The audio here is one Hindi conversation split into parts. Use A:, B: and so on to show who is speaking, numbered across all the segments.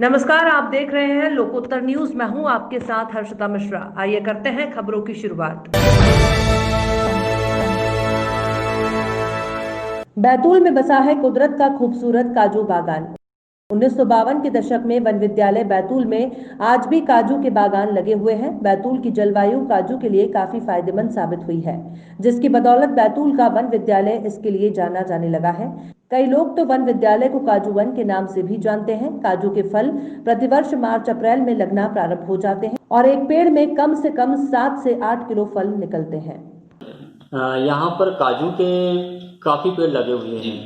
A: नमस्कार, आप देख रहे हैं लोकोत्तर न्यूज। मैं हूं आपके साथ हर्षिता मिश्रा। आइए करते हैं खबरों की शुरुआत। बैतूल में बसा है कुदरत का खूबसूरत काजू बागान। 1952 के दशक में वन विद्यालय बैतूल में आज भी काजू के बागान लगे हुए हैं। बैतूल की जलवायु काजू के लिए काफी फायदेमंद साबित हुई है, जिसकी बदौलत बैतूल का वन विद्यालय इसके लिए जाना जाने लगा है। कई लोग तो वन विद्यालय को काजू वन के नाम से भी जानते हैं। काजू के फल प्रतिवर्ष मार्च अप्रैल में लगना प्रारंभ हो जाते हैं और एक पेड़ में कम से कम 7 से 8 किलो फल निकलते हैं।
B: यहाँ पर काजू के काफ़ी पेड़ लगे हुए हैं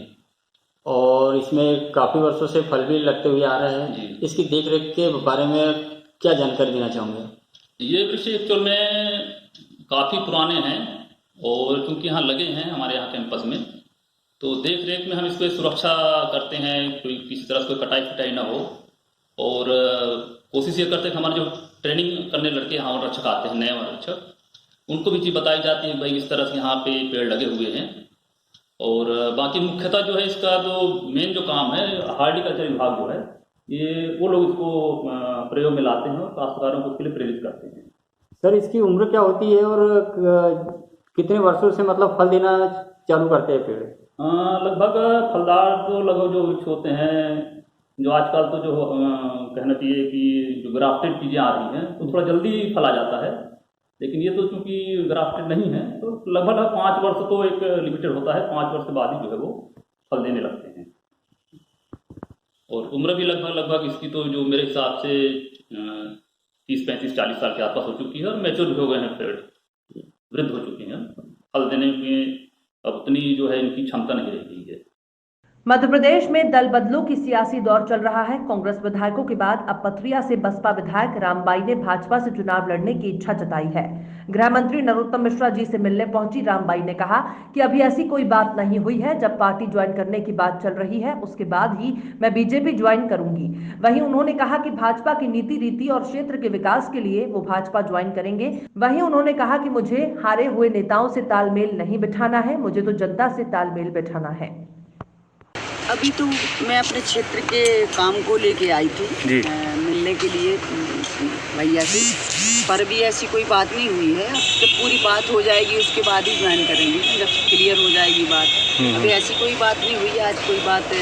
B: और इसमें काफ़ी वर्षों से फल भी लगते हुए आ रहे हैं। इसकी देखरेख के बारे में क्या जानकारी देना चाहूँगे?
C: ये वृक्ष एक्चुअल में काफ़ी पुराने हैं और क्योंकि यहाँ लगे हैं हमारे यहाँ कैंपस में, तो देख रेख में हम इसको सुरक्षा करते हैं, कोई किसी तरह से कोई कटाई फटाई ना हो। और कोशिश ये करते हैं कि हमारे जो ट्रेनिंग करने लड़के यहाँ रक्षक आते हैं, नए रक्षक, उनको भी चीज़ बताई जाती है भाई इस तरह से यहाँ पे पेड़ लगे हुए हैं। और बाकी मुख्यतः जो है इसका जो मेन जो काम है, हार्टिकल्चर विभाग जो है, ये वो लोग इसको प्रयोग में लाते हैं और काश्तकारों को उसके लिए प्रेरित करते हैं।
B: सर, इसकी उम्र क्या होती है और कितने वर्षों से मतलब फल देना चालू करते हैं पेड़?
C: लगभग फलदार तो लगभग जो वृक्ष होते हैं, जो आजकल तो जो कहना चाहिए कि जो ग्राफ्टेड चीज़ें आ रही हैं तो थोड़ा जल्दी फल आ जाता है, लेकिन ये तो चूंकि ग्राफ्टेड नहीं है तो लगभग 5 वर्ष तो एक लिमिटेड होता है। 5 वर्ष के बाद ही जो है वो फल देने लगते हैं। और उम्र भी लगभग इसकी तो जो मेरे हिसाब से 30, 35, 40 साल के आसपास हो चुकी है और मैच्योर भी हो गए हैं, पेड़ वृद्ध हो चुके हैं। फल देने में अब उतनी जो है इनकी क्षमता नहीं रह गई है।
A: मध्य प्रदेश में दल बदलों की सियासी दौर चल रहा है। कांग्रेस विधायकों के बाद अब पथरिया से बसपा विधायक रामबाई ने भाजपा से चुनाव लड़ने की इच्छा जताई है। गृह मंत्री नरोत्तम मिश्रा जी से मिलने पहुंची रामबाई ने कहा कि अभी ऐसी कोई बात नहीं हुई है। जब पार्टी ज्वाइन करने की बात चल रही है उसके बाद ही मैं बीजेपी ज्वाइन करूंगी। वहीं उन्होंने कहा कि भाजपा की नीति रीति और क्षेत्र के विकास के लिए वो भाजपा ज्वाइन करेंगे। वहीं उन्होंने कहा कि मुझे हारे हुए नेताओं से तालमेल नहीं बिठाना है, मुझे तो जनता से तालमेल बिठाना है।
D: अभी तो मैं अपने क्षेत्र के काम को लेके आई थी मिलने के लिए भैया से, पर भी ऐसी कोई बात नहीं हुई है। अब जब पूरी बात हो जाएगी उसके बाद ही ज्वाइन करेंगे, जब क्लियर हो जाएगी बात। अभी ऐसी कोई बात नहीं हुई है, आज कोई बात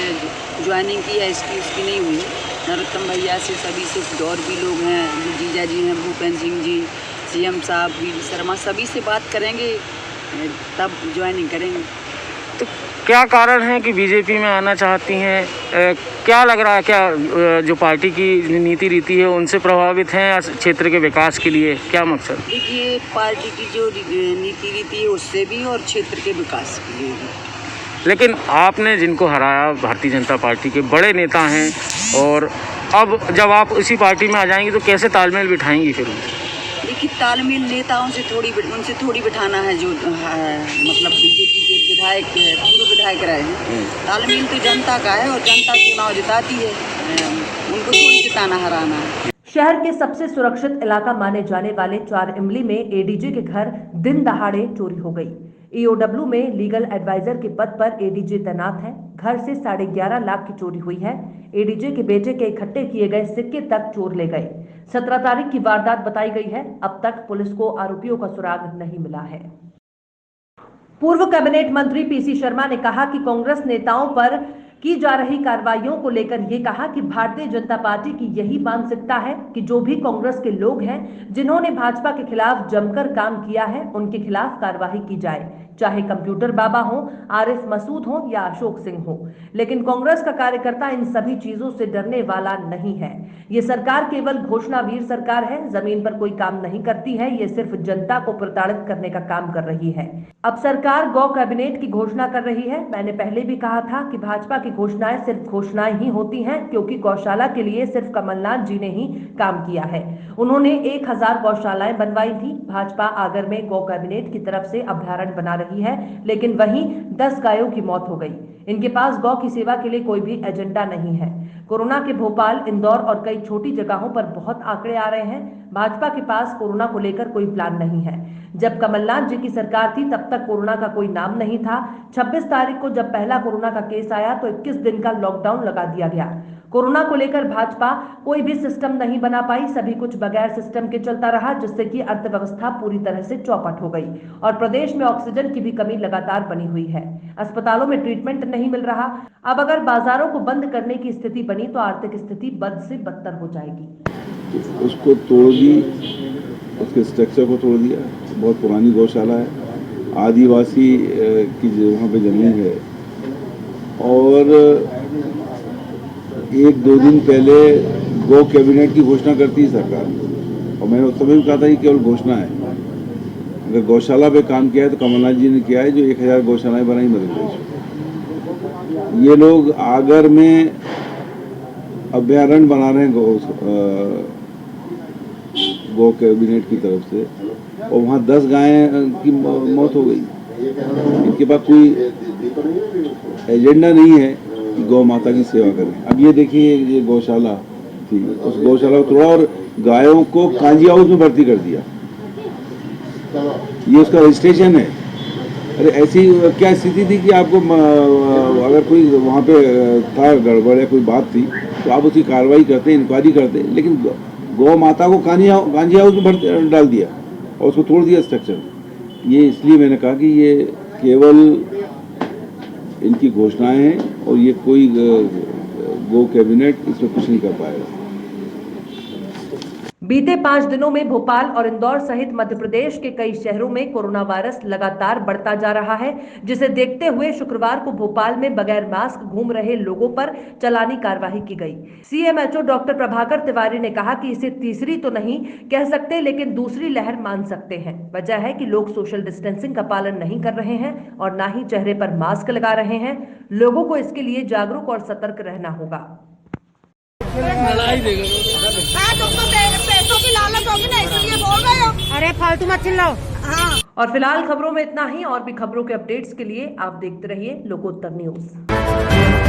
D: ज्वाइनिंग की है इसकी नहीं हुई है। नरोत्तम भैया से, सभी से, और भी लोग हैं, जीजा जी हैं, भूपेंद्र सिंह जी, सीएम साहब, वी शर्मा, सभी से बात करेंगे तब ज्वाइनिंग करेंगे।
E: तो क्या कारण है कि बीजेपी में आना चाहती हैं? क्या लग रहा है, क्या जो पार्टी की नीति रीति है उनसे प्रभावित हैं या क्षेत्र के विकास के लिए क्या मकसद?
D: देखिए, पार्टी की जो नीति रीति है उससे भी और क्षेत्र के विकास के लिए भी।
E: लेकिन आपने जिनको हराया भारतीय जनता पार्टी के बड़े नेता हैं, और अब जब आप उसी पार्टी में आ जाएंगी तो कैसे तालमेल बिठाएंगी फिर?
D: देखिए, तालमेल नेताओं से उनसे थोड़ी बिठाना है, जो मतलब बीजेपी के विधायक पूर्व विधायक रहे हैं। तालमेल तो जनता का है और जनता चुनाव जिताती है, उनको थोड़ी जिताना हराना है।
A: शहर के सबसे सुरक्षित इलाका माने जाने वाले 4 इमली में एडीजे के घर दिन दहाड़े चोरी हो गई। ईओडब्ल्यू में लीगल एडवाइजर के पद पर एडीजे तैनात है। घर से 11.5 लाख की चोरी हुई है। एडीजे के बेटे के इकट्ठे किए गए सिक्के तक चोर ले गए। 17 तारीख की वारदात बताई गई है। अब तक पुलिस को आरोपियों का सुराग नहीं मिला है। पूर्व कैबिनेट मंत्री पीसी शर्मा ने कहा कि कांग्रेस नेताओं पर की जा रही कार्रवाइयों को लेकर ये कहा कि भारतीय जनता पार्टी की यही मानसिकता है कि जो भी कांग्रेस के लोग हैं जिन्होंने भाजपा के खिलाफ जमकर काम किया है उनके खिलाफ कार्रवाई की जाए, चाहे कंप्यूटर बाबा हो, आरिफ मसूद हो या अशोक सिंह हो। लेकिन कांग्रेस का कार्यकर्ता इन सभी चीजों से डरने वाला नहीं है। ये सरकार केवल घोषणावीर सरकार है, जमीन पर कोई काम नहीं करती है। ये सिर्फ जनता को प्रताड़ित करने का काम कर रही है। अब सरकार गौ कैबिनेट की घोषणा कर रही है। मैंने पहले भी कहा था कि भाजपा की घोषणाएं सिर्फ घोषणाएं ही होती हैं, क्योंकि गौशाला के लिए सिर्फ कमलनाथ जी ने ही काम किया है। उन्होंने 1000 गौशालाएं बनवाई थी। भाजपा आगर में गौ कैबिनेट की तरफ से अभ्यारण्य बना रही है, लेकिन वहीं 10 गायों की मौत हो गई। इनके पास गौ की सेवा के लिए कोई भी एजेंडा नहीं है। कोरोना के भोपाल, इंदौर और कई छोटी जगहों पर बहुत आंकड़े आ रहे हैं। भाजपा के पास कोरोना को लेकर कोई प्लान नहीं है। जब कमलनाथ जी की सरकार थी तब तक कोरोना का कोई नाम नहीं था। 26 तारीख को जब पहला कोरोना का केस आया तो 21 दिन का लॉकडाउन लगा दिया गया। कोरोना को लेकर भाजपा कोई भी सिस्टम नहीं बना पाई, सभी कुछ बगैर सिस्टम के चलता रहा, जिससे कि अर्थव्यवस्था पूरी तरह से चौपट हो गई और प्रदेश में ऑक्सीजन की भी कमी लगातार बनी हुई है। अस्पतालों में ट्रीटमेंट नहीं मिल रहा। अब अगर बाजारों को बंद करने की स्थिति बनी तो आर्थिक स्थिति बद से बदतर हो जाएगी।
F: उसको तोड़ दी, उसके स्ट्रक्चर को तोड़ दिया। बहुत पुरानी गौशाला है, आदिवासी की वहाँ पे जमीन है और 1-2 दिन पहले गो कैबिनेट की घोषणा करती है सरकार और मैंने उस समय भी कहा था कि केवल घोषणा है। अगर गौशाला पे काम किया है तो कमलनाथ जी ने किया है, जो 1000 गौशालाएं बनाई मध्य प्रदेश में। ये लोग आगर में अभ्यारण्य बना रहे हैं गो कैबिनेट की तरफ से और वहाँ 10 गायें की मौत हो गई। इनके पास कोई एजेंडा नहीं है कि गौ माता की सेवा करें। अब ये देखिए, ये गौशाला थी, उस गौशाला को तोड़ा और गायों को कांजी हाउस में भर्ती कर दिया। ये उसका रजिस्ट्रेशन है। अरे ऐसी क्या स्थिति थी कि आपको अगर कोई वहाँ पे था गड़बड़ या कोई बात थी तो आप उसकी कार्रवाई करते, इंक्वायरी करते, लेकिन गौ माता को कांजी हाउस में डाल दिया और उसको तोड़ दिया स्ट्रक्चर। ये इसलिए मैंने कहा कि ये केवल इनकी घोषणाएं हैं और ये कोई गो कैबिनेट इसमें कुछ नहीं कर पाएगा।
A: बीते 5 दिनों में भोपाल और इंदौर सहित मध्य प्रदेश के कई शहरों में कोरोना वायरस लगातार बढ़ता जा रहा है, जिसे देखते हुए शुक्रवार को भोपाल में बगैर मास्क घूम रहे लोगों पर चालानी कार्रवाई की गई। सीएमएचओ डॉक्टर प्रभाकर तिवारी ने कहा कि इसे तीसरी तो नहीं कह सकते, लेकिन दूसरी लहर मान सकते हैं। वजह है कि लोग सोशल डिस्टेंसिंग का पालन नहीं कर रहे हैं और ना ही चेहरे पर मास्क लगा रहे हैं। लोगों को इसके लिए जागरूक और सतर्क रहना होगा।
G: पैसों की लालच होगी ना, इसलिए बोल रहे हो। अरे फालतू मत चिल्लाओ। हाँ।
A: और फिलहाल खबरों में इतना ही। और भी खबरों के अपडेट्स के लिए आप देखते रहिए लोकोत्तर न्यूज।